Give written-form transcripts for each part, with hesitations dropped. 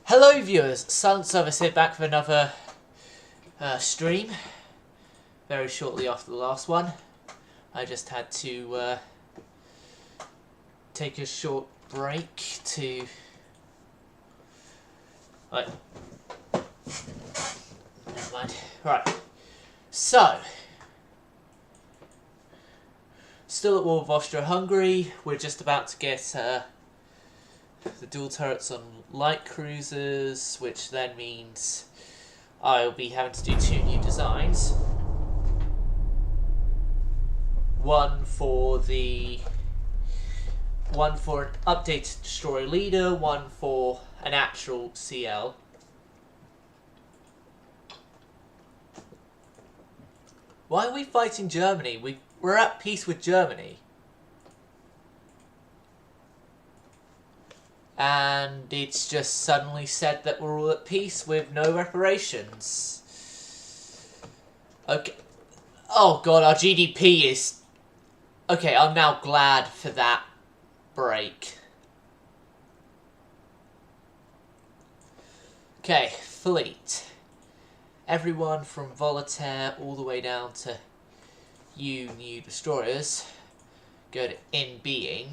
Hello viewers, Silent Service here, back for another stream. Very shortly after the last one. I just had to take a short break to... Right. Never mind. Right. So, still at war with Austria-Hungary. We're just about to get the dual turrets on light cruisers, which then means I'll be having to do two new designs. One for an updated destroyer leader, one for an actual CL. Why are we fighting Germany? We're at peace with Germany. And it's just suddenly said that we're all at peace with no reparations. Okay. Oh god, our GDP is... Okay, I'm now glad for that break. Okay, fleet. Everyone from Voltaire all the way down to you new destroyers go to in being.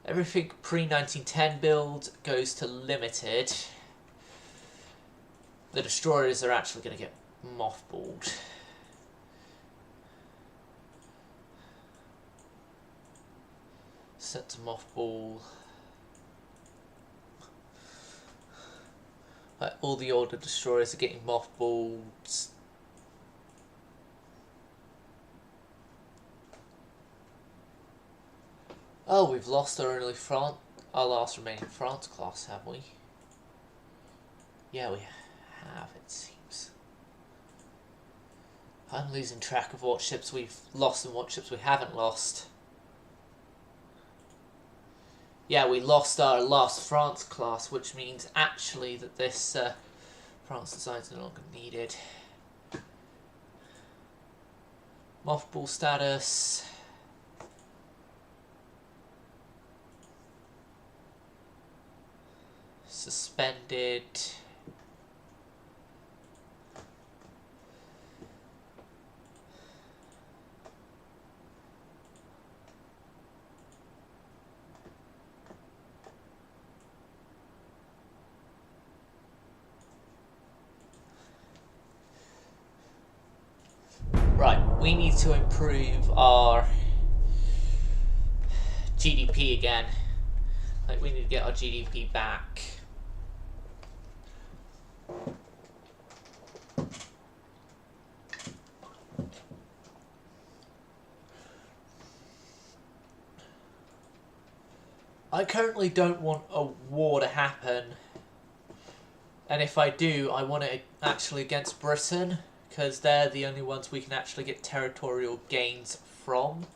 Everything pre-1910 build goes to limited. The destroyers are actually going to get mothballed. Set to mothball. All the older destroyers are getting mothballed. Oh, we've lost our last remaining France class, have we? Yeah, we have, it seems. I'm losing track of what ships we've lost and what ships we haven't lost. Yeah, we lost our last France class, which means actually that this France design is no longer needed. Mothball status. Suspended. Right, we need to improve our GDP again. Like, we need to get our GDP back. I currently don't want a war to happen, and if I do, I want it actually against Britain, because they're the only ones we can actually get territorial gains from.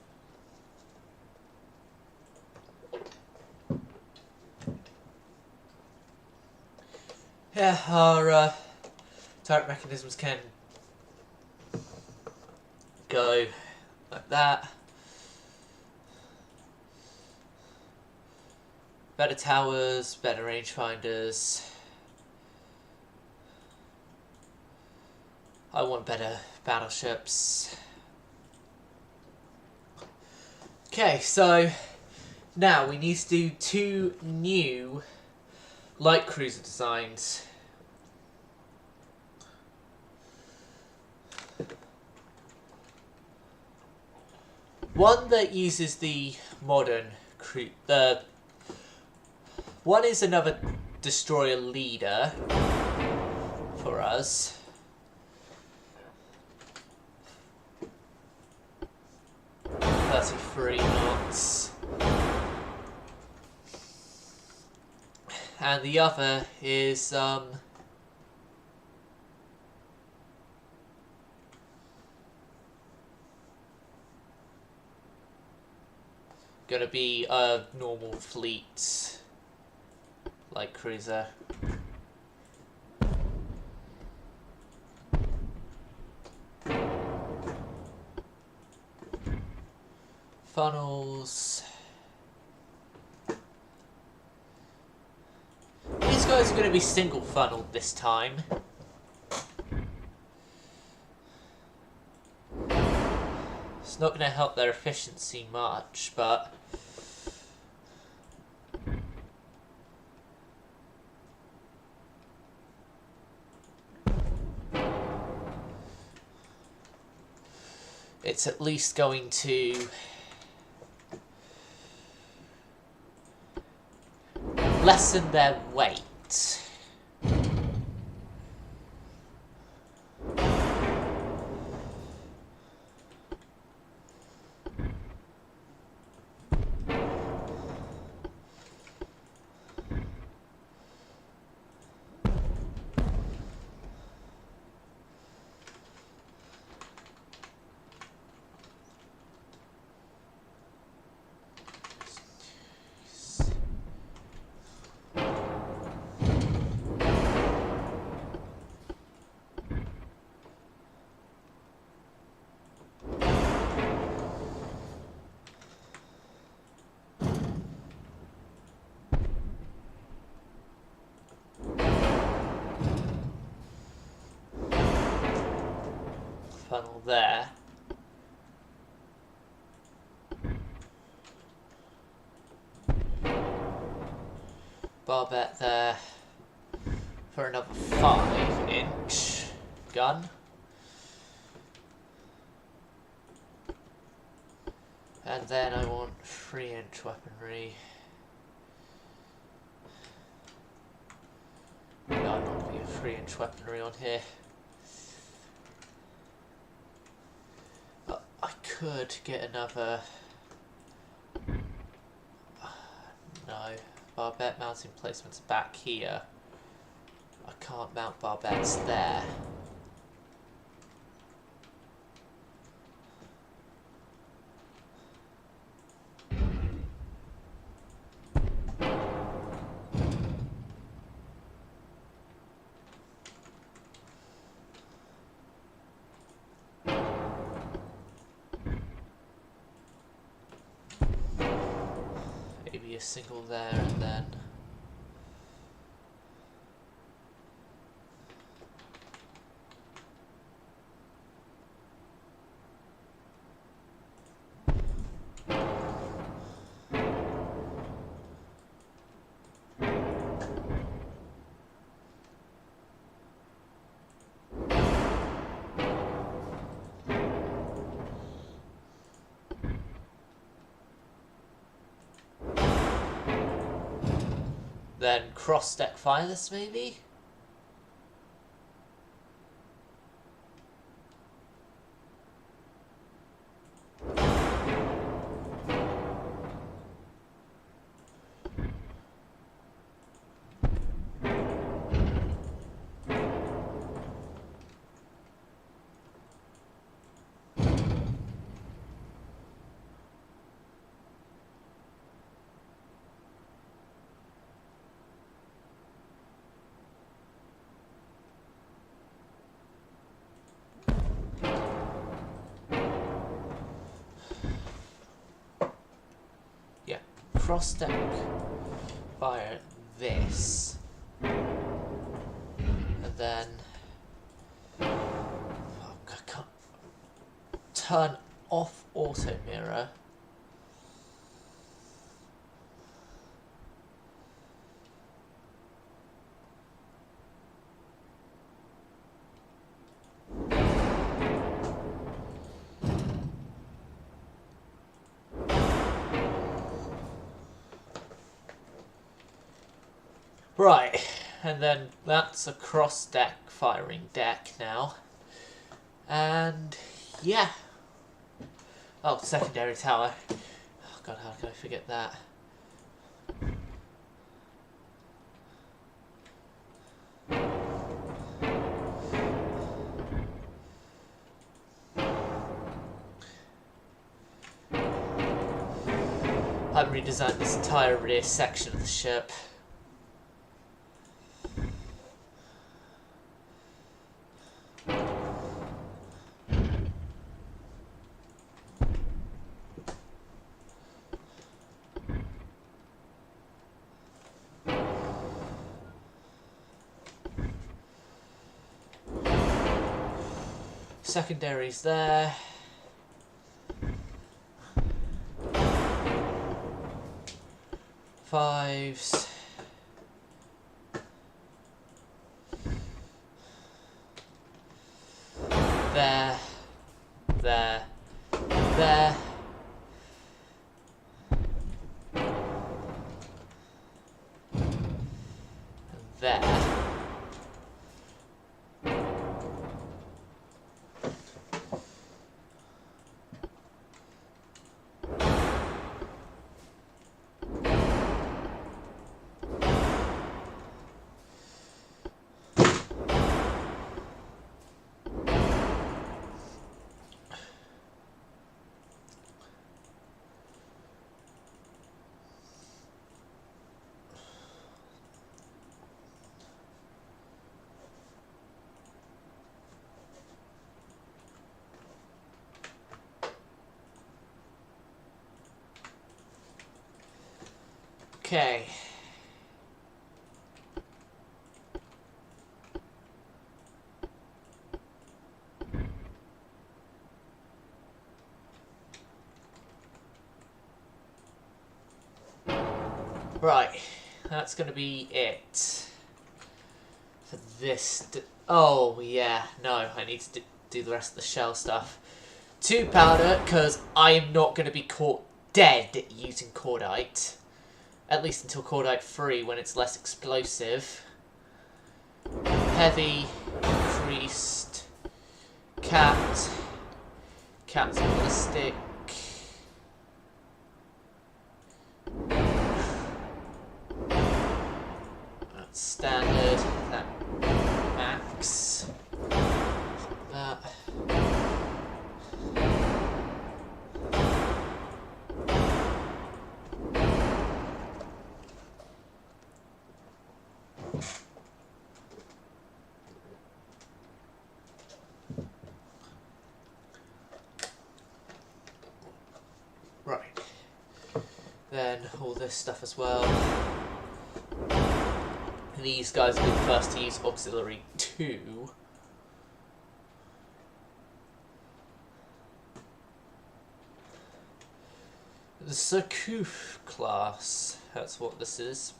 Yeah, our turret mechanisms can go like that. Better towers, better rangefinders. I want better battleships. Okay, so now we need to do two new light cruiser designs. One that uses the modern one is another destroyer leader for us. .33 knots. And the other is gonna be a normal fleet light cruiser. funnels. These guys are going to be single funneled this time. It's not going to help their efficiency much, but it's at least going to lessen their weight. Funnel there. Barbette there for another 5-inch gun. And then I want 3-inch weaponry. No, I'm not going to be a 3-inch weaponry on here. I could get another... No, barbette mounting placements back here. I can't mount barbettes there. Maybe a single there and then... Then cross-deck fire this, maybe? Cross-deck fire this, and then I can't turn off auto mirror. Right, and then that's a cross-deck firing deck now. And yeah. Oh, secondary tower. Oh god, how can I forget that? I've redesigned this entire rear section of the ship. Secondaries there. Fives. There. There. There. There. Okay. Right, that's going to be it for this. Oh, yeah, no, I need to do the rest of the shell stuff. 2 powder, because I am not going to be caught dead using cordite. At least until cordite 3, when it's less explosive. Heavy, priest, cat, cat's ballistic. That's standard. That max. That. Right. Then all this stuff as well. These guys will be the first to use auxiliary 2. The Surcouf class, that's what this is.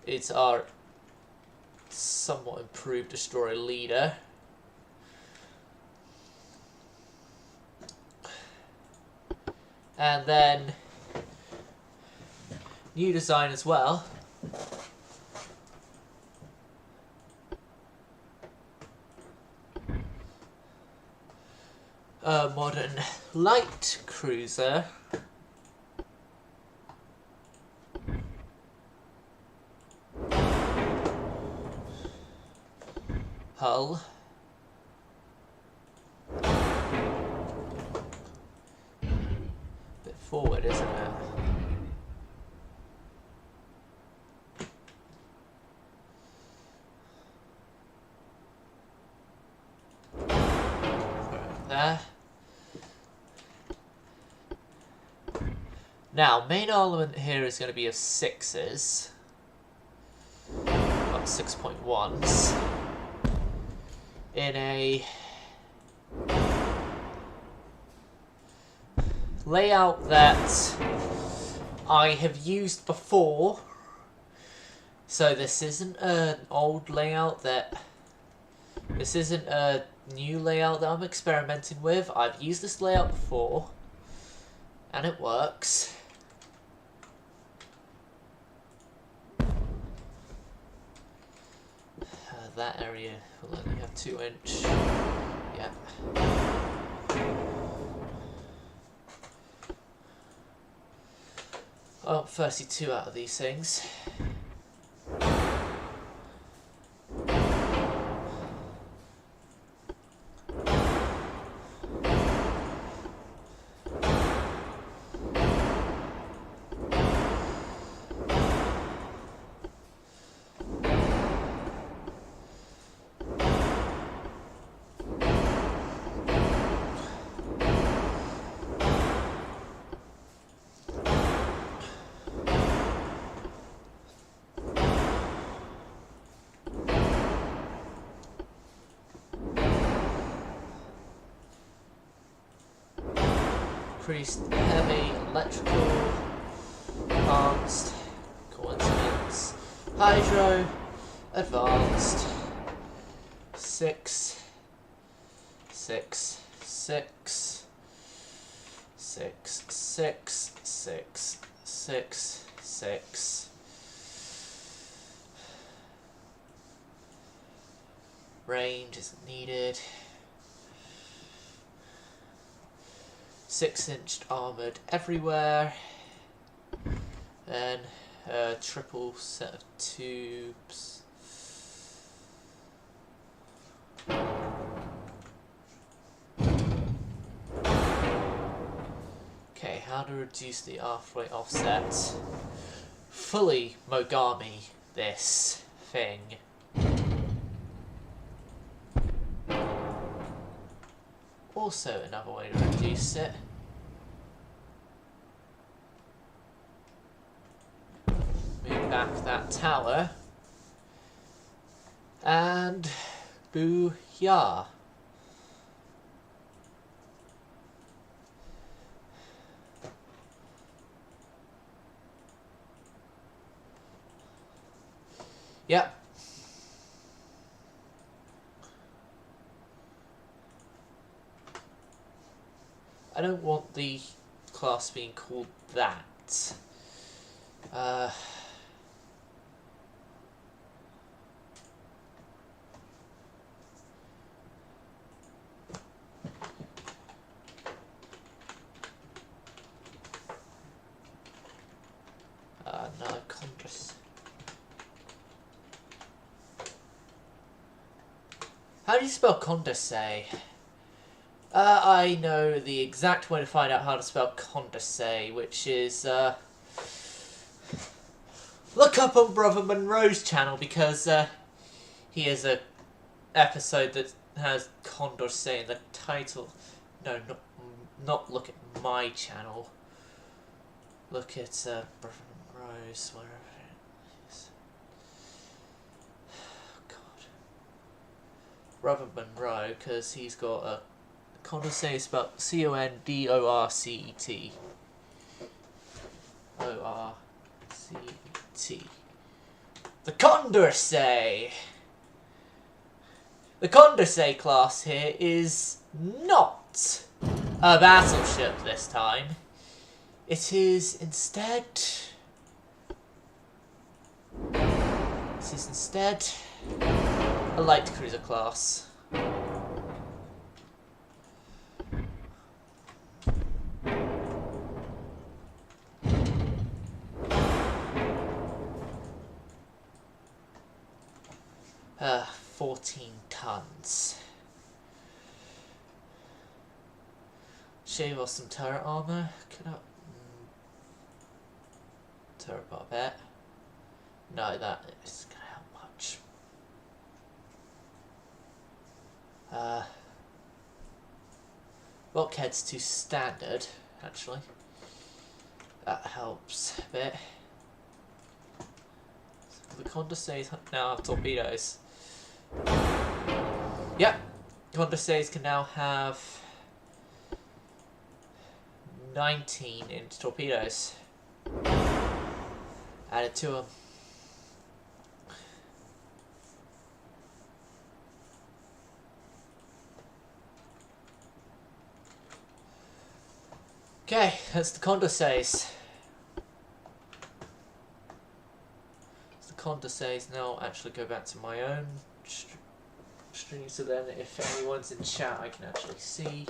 It's our somewhat improved destroyer leader. And then new design as well. A modern light cruiser. Hull. Bit forward, isn't it? There. Now, main armament here is going to be of 6s. Not 6.1s. In a layout that I have used before. So this isn't an old layout that... This isn't a new layout that I'm experimenting with. I've used this layout before. And it works. That area will only have 2-inch. Yeah. Oh, 32 out of these things. increased heavy, electrical, advanced, coincidence, hydro, advanced, 6, 6, 6, 6, 6, 6, 6, 6. Range isn't needed. 6-inch armoured everywhere. Then a triple set of tubes. Okay, how to reduce the halfway offset? Fully Mogami this thing. Also another way to reduce it. Move back that tower. And booyah. Yep. I don't want the class being called that. No, Congress. How do you spell Condorcet? I know the exact way to find out how to spell Condorcet, which is, look up on Brother Monroe's channel, because, he has a episode that has Condorcet in the title. No, not look at my channel. Look at, Brother Monroe's, wherever it is. God. Brother Monroe, because he's got a Condorcet is spelled C-O-N-D-O-R-C-E-T. O-R-C-E-T. The Condorcet! The Condorcet class here is not a battleship this time. It is instead... a light cruiser class. 14 tons. Shave off some turret armor. Could I? Turret bar bet. No, that isn't gonna help much. Bulkheads to standard, actually. That helps a bit. So the Condorcets now have torpedoes. Yep, Condorcets can now have 19-inch torpedoes added to them. Okay, that's the Condorcets. The Condorcets now actually go back to my own stream, so then if anyone's in chat I can actually see.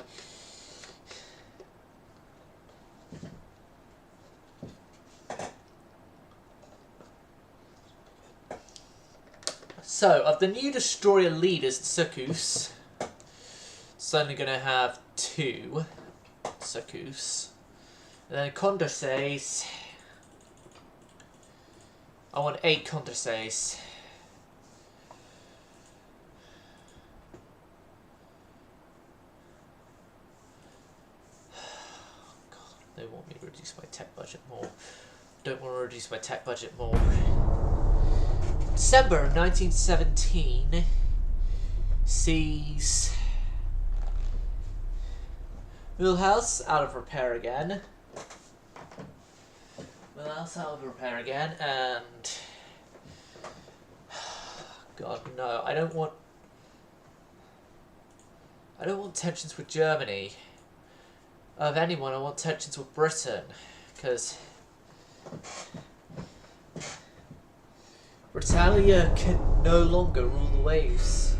So, of the new destroyer leaders, Succus, it's only going to have 2 Succus. And then Condorcets, I want 8 Condorcets. God, they want me to reduce my tech budget more. Don't want to reduce my tech budget more. December of 1917 sees Wheelhouse out of repair again. Wheelhouse out of repair again, and God no, I don't want tensions with Germany. Of anyone, I want tensions with Britain, because Britannia can no longer rule the waves.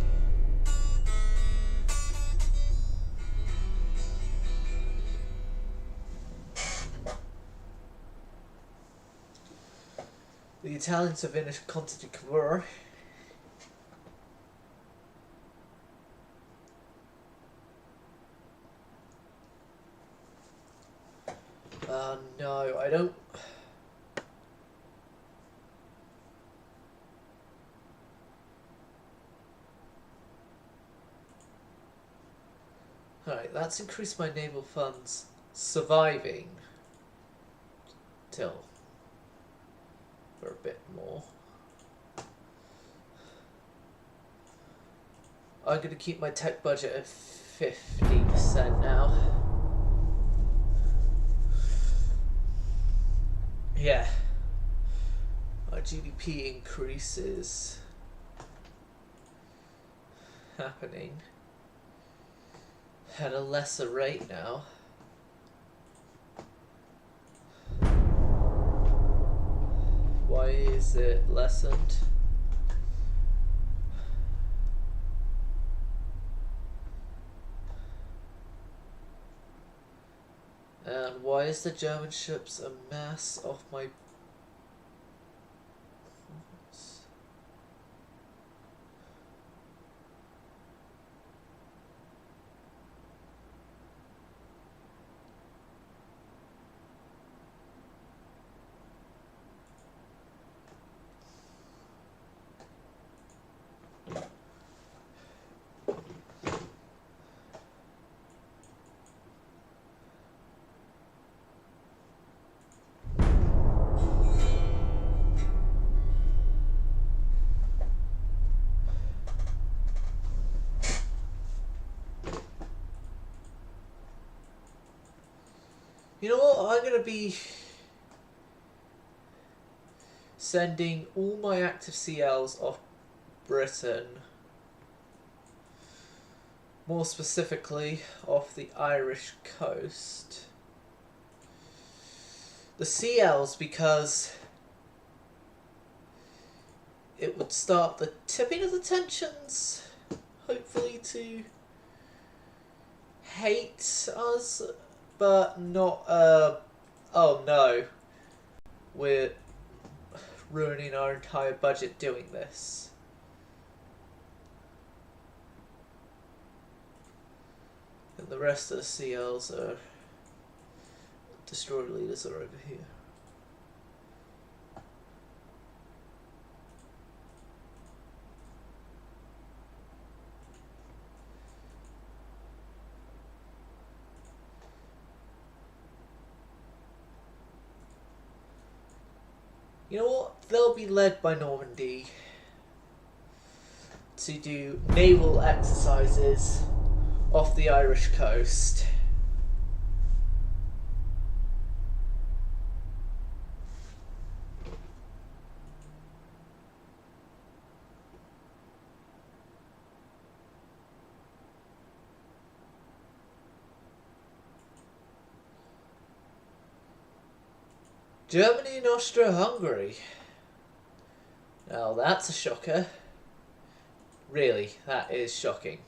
The Italians have finished constant war. No, I don't. Alright, that's increased my naval funds surviving till for a bit more. I'm going to keep my tech budget at 50% now. Yeah. Our GDP increases happening at a lesser rate now. Why is it lessened? And why is the German ships a mass off my... You know what, I'm going to be sending all my active CLs off Britain, more specifically off the Irish coast. The CLs because it would start the tipping of the tensions, hopefully to hate us. But not, oh no, we're ruining our entire budget doing this. And the rest of the CLs are, destroyer leaders are over here. You know what? They'll be led by Normandy to do naval exercises off the Irish coast. Germany and Austria-Hungary. Now that's a shocker. Really, that is shocking.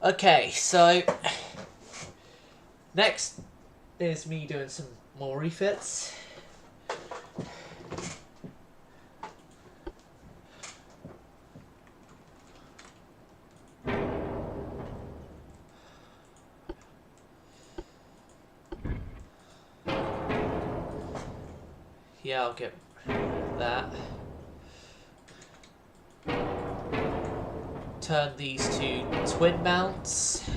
Okay, so next is me doing some more refits. Yeah, I'll get that. Turn these to twin mounts.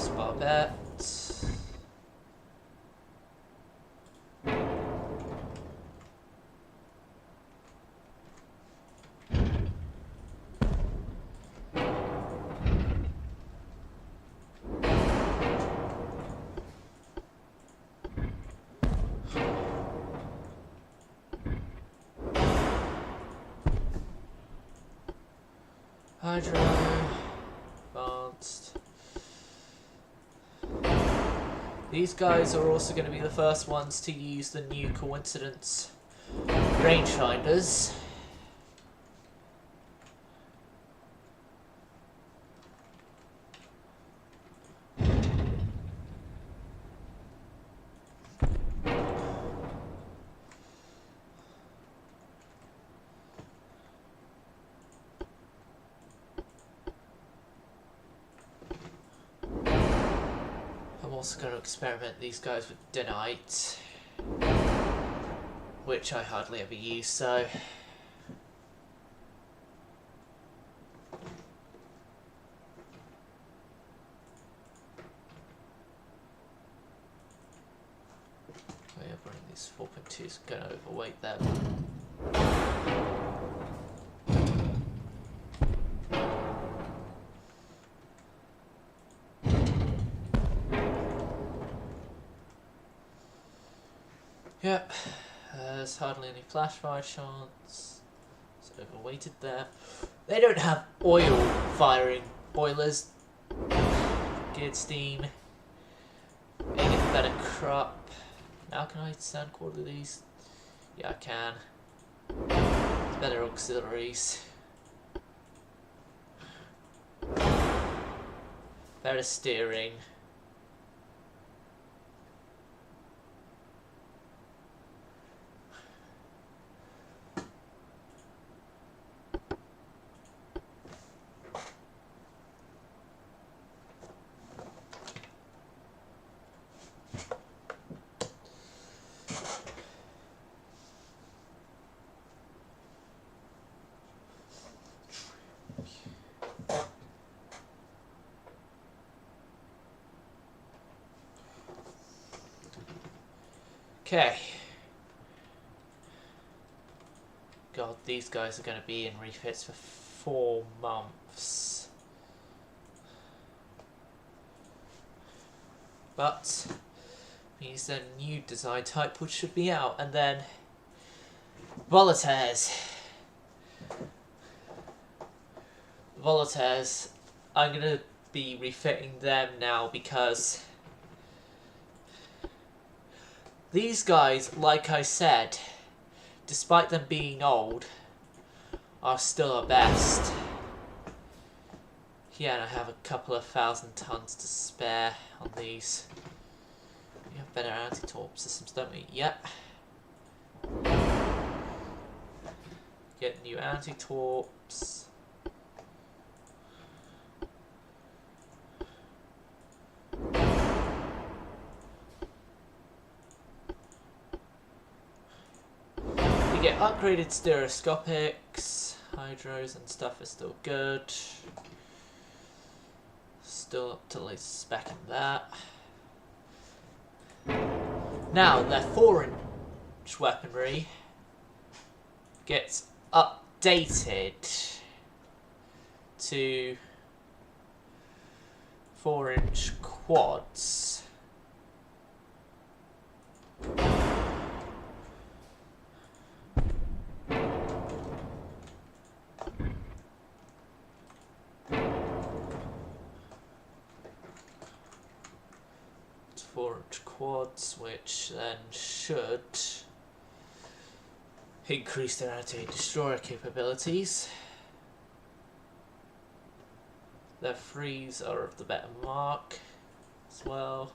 Force Barbette. Hydro. Advanced. These guys are also going to be the first ones to use the new coincidence rangefinders. I'm also going to experiment these guys with Detonite, which I hardly ever use, so... Oh yeah, bring these 4.2s, going to overweight them. Yep, there's hardly any flash fire chance. It's overweighted there. They don't have oil firing boilers. Geared steam. Make it better crop. Now can I sand quarter these? Yeah, I can. It's better auxiliaries. Better steering. Okay. God, these guys are going to be in refits for 4 months. But means their new design type which should be out, and then Volataires. Volataires, I'm going to be refitting them now because these guys, like I said, despite them being old, are still our best. Yeah, and I have a couple of 1,000 tons to spare on these. We have better anti-torp systems, don't we? Yep. Get new anti-torps. We get upgraded stereoscopics. Hydros and stuff are still good. Still up to laser spec in that. Now, their 4-inch weaponry gets updated to 4-inch quads. It's 4-inch quads, which then should increase their anti-destroyer capabilities. Their frees are of the better mark as well.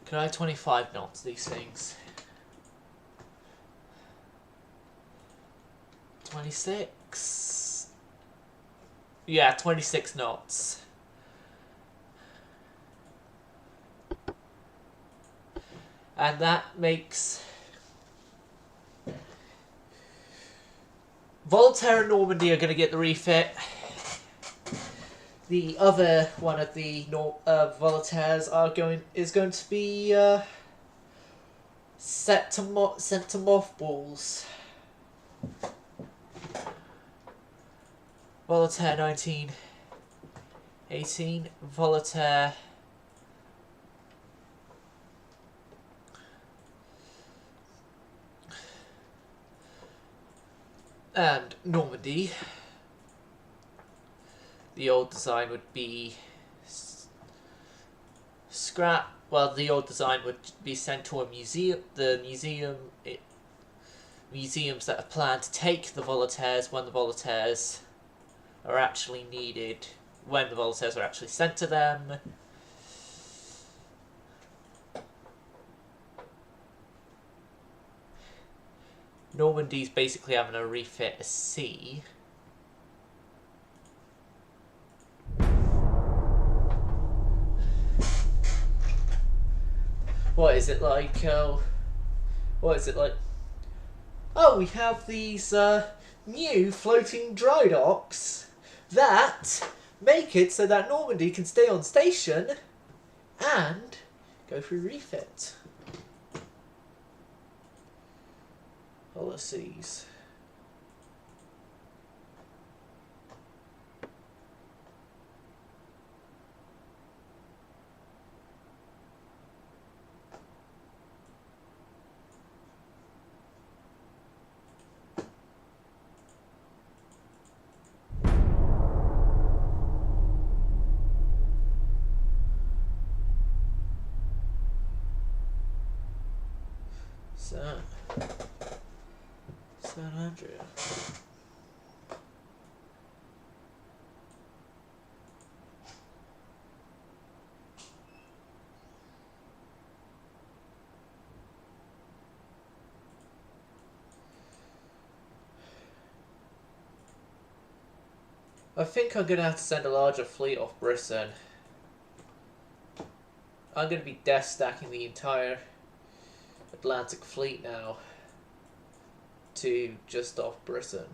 Could I 25 knots these things? 26? Yeah, 26 knots. And that makes Voltaire and Normandy are going to get the refit. The other one of the Voltaires is going to be sent to mothballs. Voltaire 1918, Voltaire and Normandy. The old design would be scrap. Well, the old design would be sent to a museum. The museums that have planned to take the Voltaires when the Voltaires are actually needed, when the Voltaires are actually sent to them. Normandy's basically having a refit a sea. What is it like? What is it like? Oh, we have these new floating dry docks that make it so that Normandy can stay on station and go through refit. Policies. So, 700. I think I'm going to have to send a larger fleet off Britain. I'm going to be death stacking the entire Atlantic fleet now to just off Britain.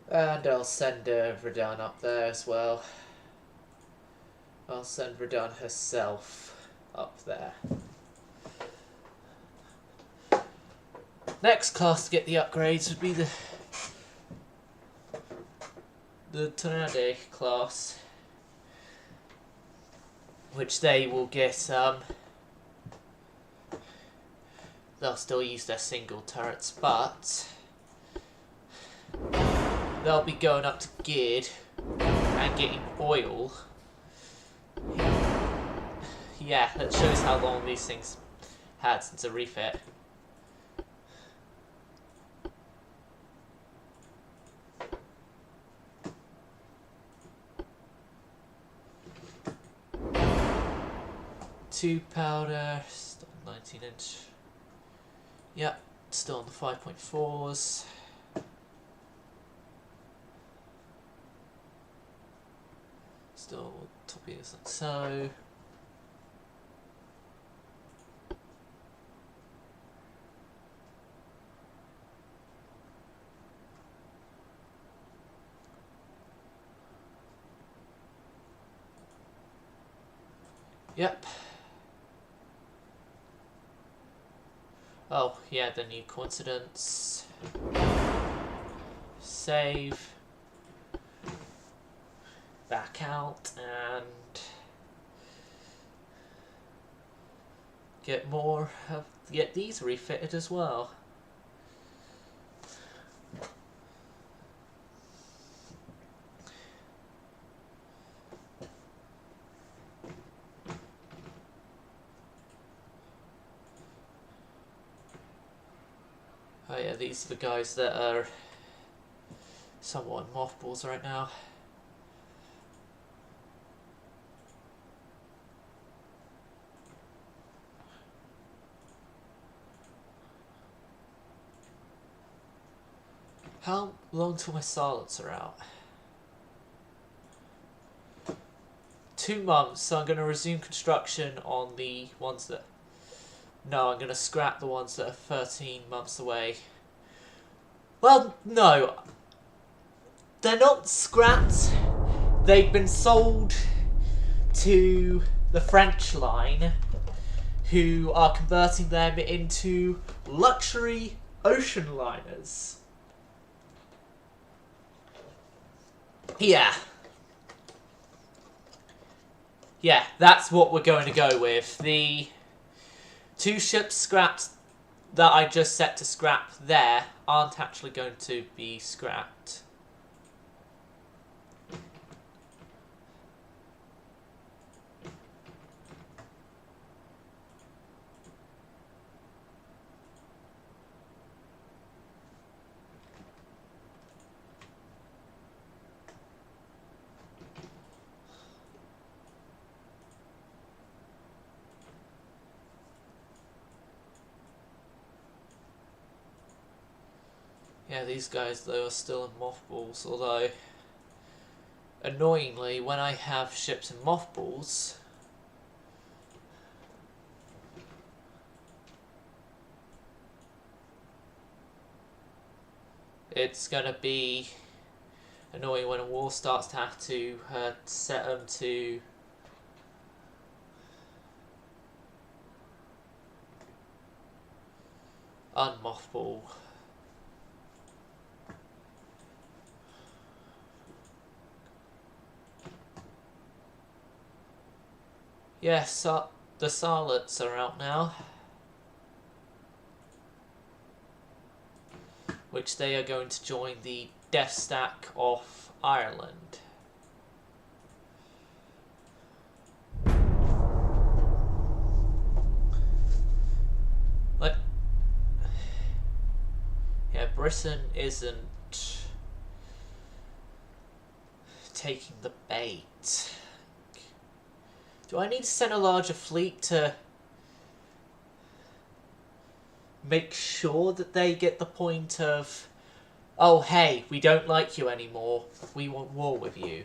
And I'll send Verdun up there as well. I'll send Verdun herself up there. Next class to get the upgrades would be the Tornado class, which they will get. They'll still use their single turrets, but they'll be going up to geared and getting oil. Yeah, that shows how long these things had since a refit. Two powder, still 19-inch. Yep, still on the 5.4s. Still torpedoes like so. Yep. Oh, yeah, the new coincidence. Save. Back out and get these refitted as well. Oh yeah, these are the guys that are somewhat in mothballs right now. How long till my Sarlots are out? 2 months, so I'm going to resume construction on the ones that... No, I'm going to scrap the ones that are 13 months away. Well, no. They're not scrapped. They've been sold to the French line, who are converting them into luxury ocean liners. Yeah. Yeah, that's what we're going to go with. The 2 ships scrapped that I just set to scrap there aren't actually going to be scrapped. Yeah, these guys though are still in mothballs, although annoyingly when I have ships in mothballs it's gonna be annoying when a war starts to have to set them to unmothball. Yes, the Sarlots are out now, which they are going to join the Death Stack of Ireland. Yeah, Britain isn't taking the bait. Do I need to send a larger fleet to make sure that they get the point of, oh hey, we don't like you anymore, we want war with you?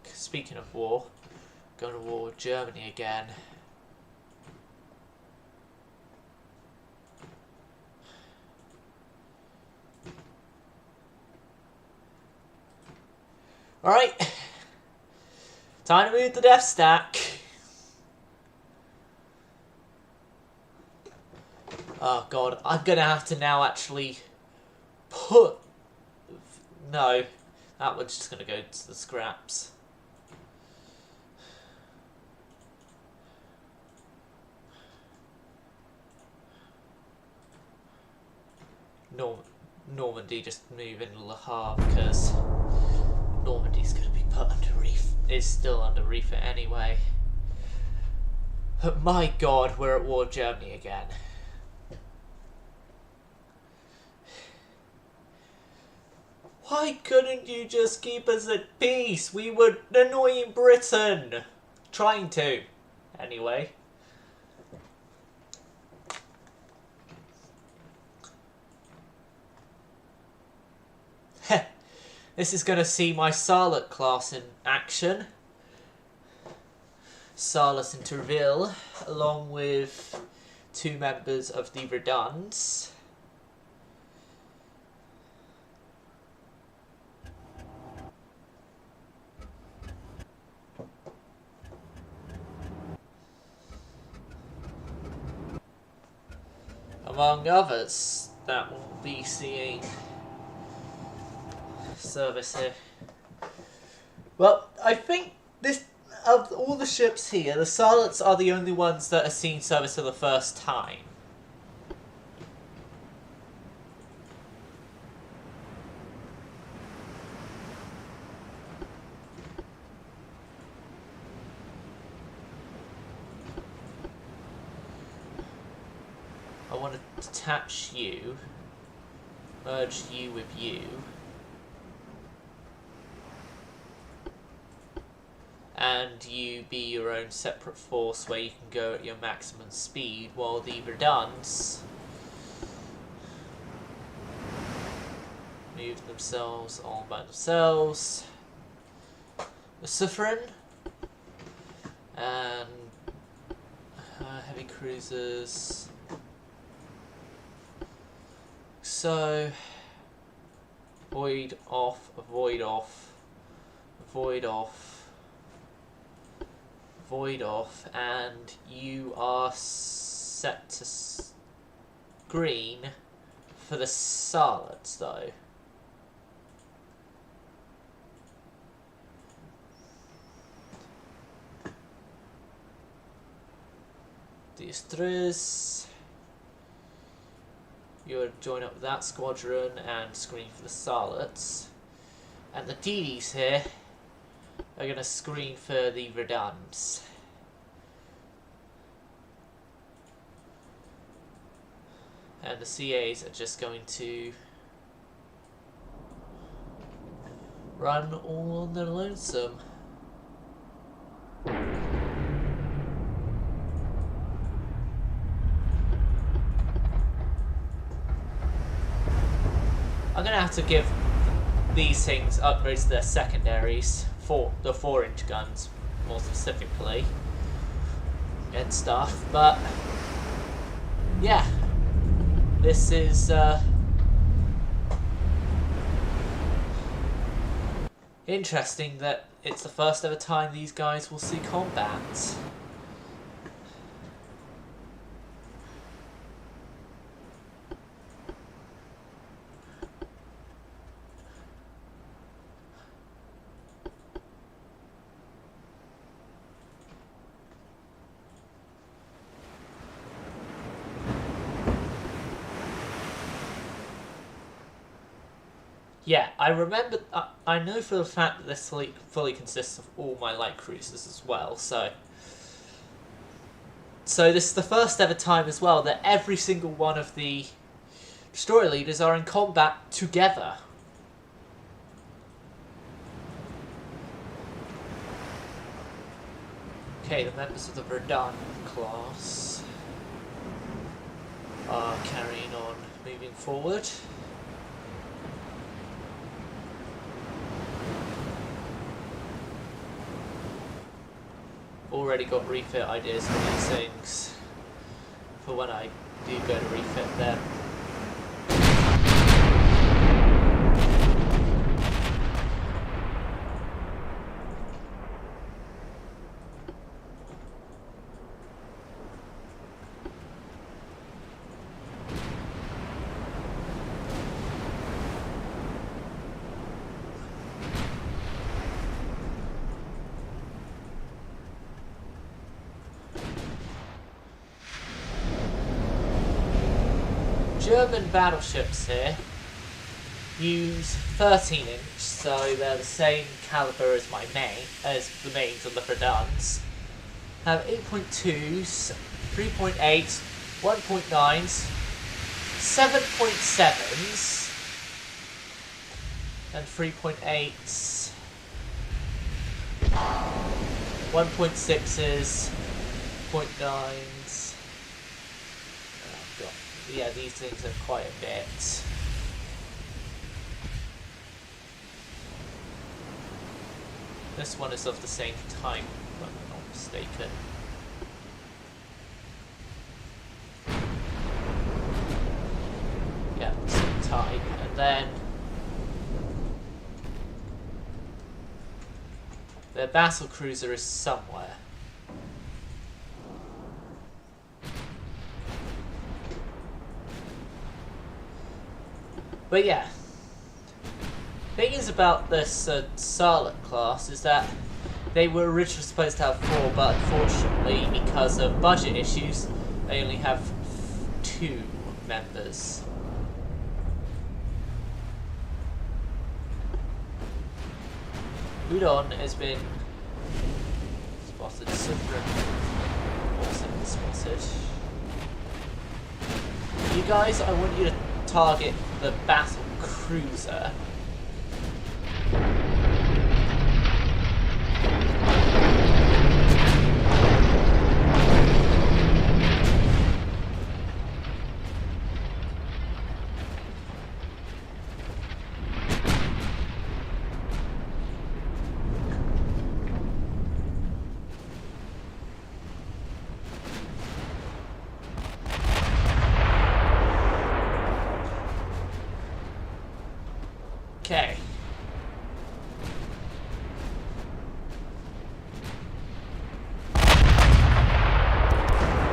Speaking of war, going to war with Germany again. Alright, time to move the Death Stack. Oh god, I'm gonna have to now actually put... No, that one's just gonna go to the scraps. Normandy just move into Le Havre because Normandy's going to be put under refit. Is still under refit anyway. But my god, we're at war with Germany again. Why couldn't you just keep us at peace? We were annoying Britain. Trying to, anyway. This is going to see my Sarlot class in action. Sarlot and Terville, along with 2 members of the Verdans. Among others that will be seeing service here. Well, I think this, of all the ships here, the Sarlots are the only ones that are seeing service for the first time. I want to detach you, merge you with you. and you be your own separate force where you can go at your maximum speed, while the Verdans move themselves all by themselves. The Suffren and heavy cruisers. So void off, void off, void off, void off, and you are set to green for the Sarlots though. These three. You'll join up with that squadron and screen for the Sarlots. And the DDs here are going to screen for the Verdans. And the CAs are just going to run all on their lonesome. I'm going to have to give these things upgrades to their secondaries, for the 4-inch guns more specifically, and stuff, but yeah, this is interesting that it's the first ever time these guys will see combat. Yeah, I remember. I know for the fact that this fleet fully consists of all my light cruisers as well. So this is the first ever time as well that every single one of the destroyer leaders are in combat together. Okay, the members of the Verdan class are carrying on, moving forward. Already got refit ideas for these things for when I do go to refit them. German battleships here use 13-inch, so they're the same caliber as the mains of the Verdans. Have 8.2s, 3.8s, 1.9s, 7.7s, and 3.8s, 1.6s, 0.9s. Yeah, these things are quite a bit. This one is of the same type, if I'm not mistaken. Yeah, same type. And then their battle cruiser is somewhere. But yeah, thing is about this Sarlot class is that they were originally supposed to have 4, but unfortunately, because of budget issues, they only have 2 members. Udon has been spotted. Also been spotted. You guys, I want you to target the battle cruiser.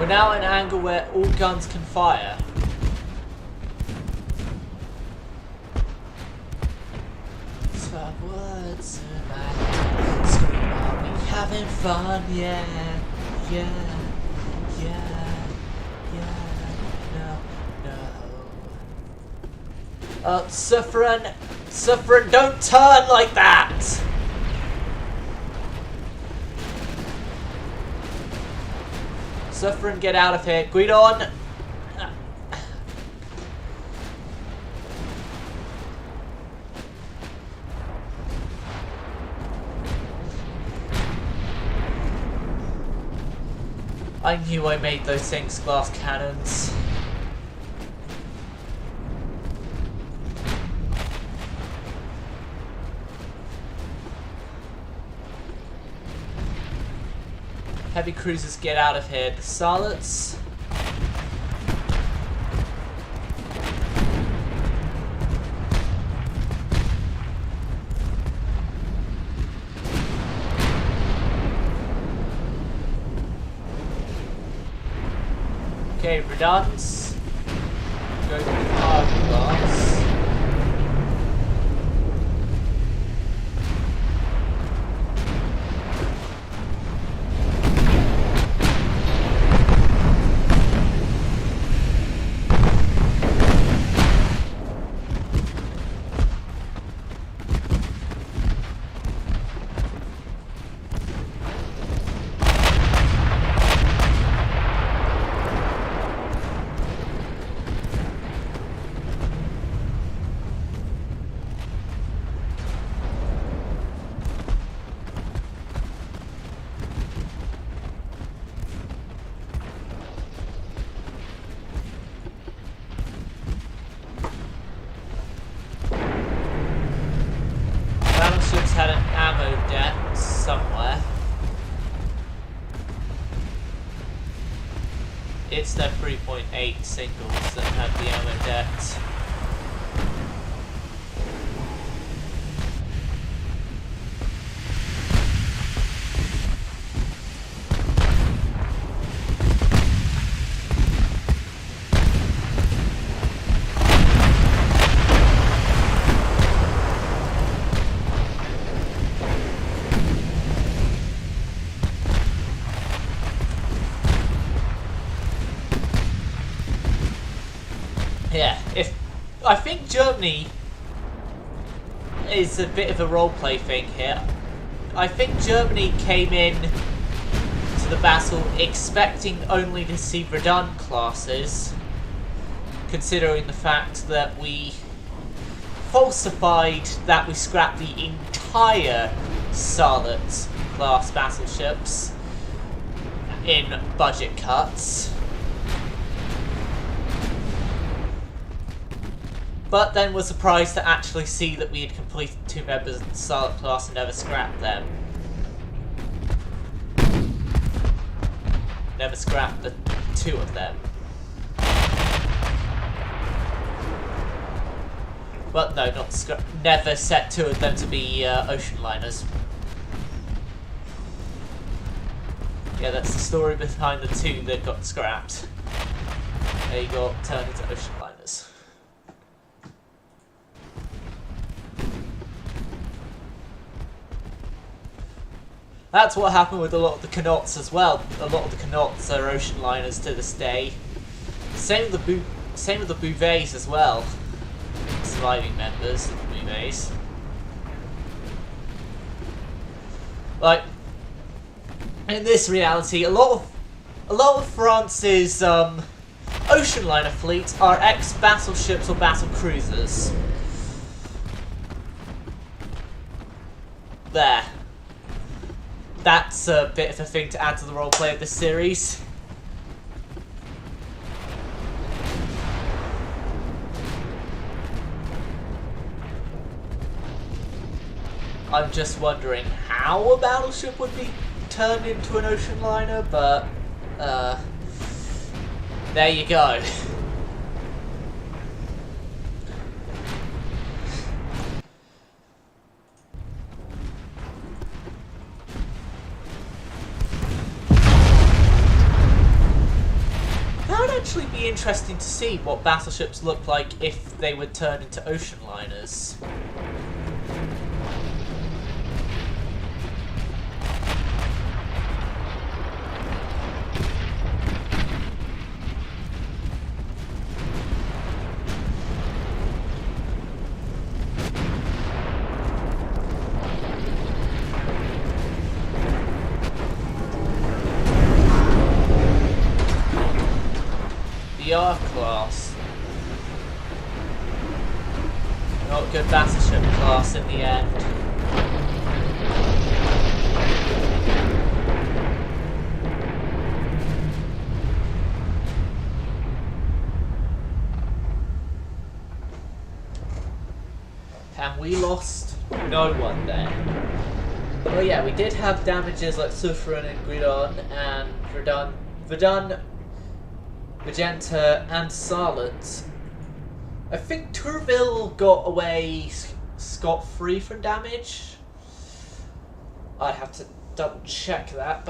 We're now at an angle where all guns can fire. Swap words in my head. Scream, are we having fun? Yeah, yeah, yeah, yeah. No. Suffering, don't turn like that! Suffering, get out of here. Guidon! I knew I made those things glass cannons. Heavy cruisers, get out of here. The Sarlots. Okay, Redans. Go through the target glass. Had an ammo debt somewhere. It's the 3.8 singles that have the ammo debt. Yeah, I think Germany is a bit of a roleplay thing here. I think Germany came in to the battle expecting only to see Verdun classes, considering the fact that we falsified that we scrapped the entire Sarlot class battleships in budget cuts. But then was surprised to actually see that we had completed 2 members of the Sarlot class and never scrapped them. Never scrapped the 2 of them. Well, no, not never set 2 of them to be ocean liners. Yeah, that's the story behind the 2 that got scrapped. They got turned into ocean liners. That's what happened with a lot of the Knots as well. A lot of the Knots are ocean liners to this day. Same with the Bouvets as well. Surviving members of the Bouvets. Like, in this reality, a lot of France's ocean liner fleet are ex-battleships or battle cruisers. There. That's a bit of a thing to add to the roleplay of this series. I'm just wondering how a battleship would be turned into an ocean liner, but there you go. be interesting to see what battleships look like if they would turn into ocean liners. The R-Class. Not good battleship class in the end. And we lost no one there. Well, yeah, we did have damages like Suffren and Gridon and Verdun, Magenta and Silent. I think Tourville got away scot-free from damage. I'd have to double check that,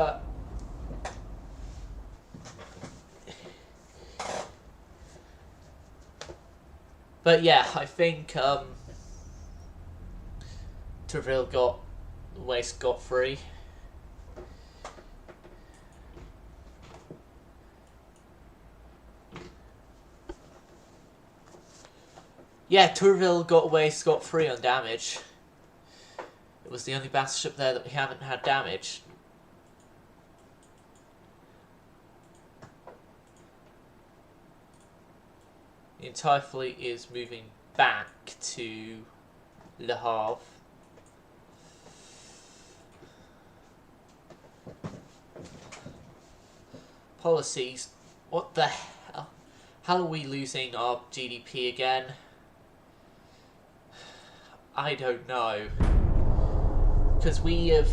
but yeah, I think Tourville got away scot-free. Yeah, Tourville got away scot-free on damage. It was the only battleship there that we haven't had damage. The entire fleet is moving back to Le Havre. Policies. What the hell? How are we losing our GDP again? I don't know. Because we have...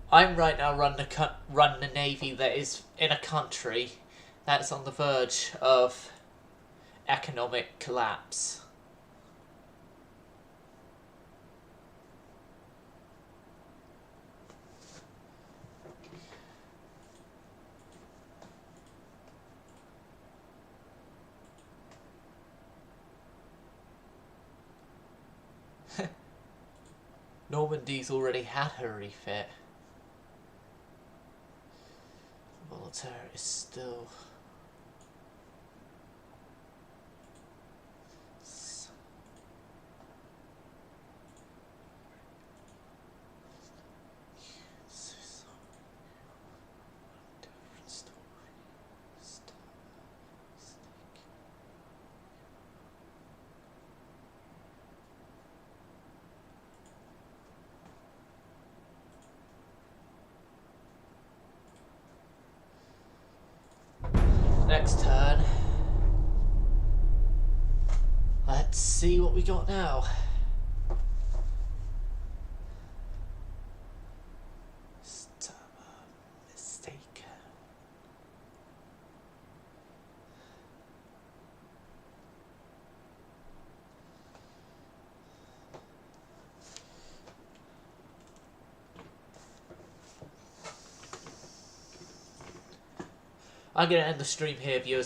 I'm right now running a navy that is in a country that's on the verge of economic collapse. Normandy's already had her refit. Voltaire is still... Next turn. Let's see what we got now. Mistake. I'm going to end the stream here, viewers.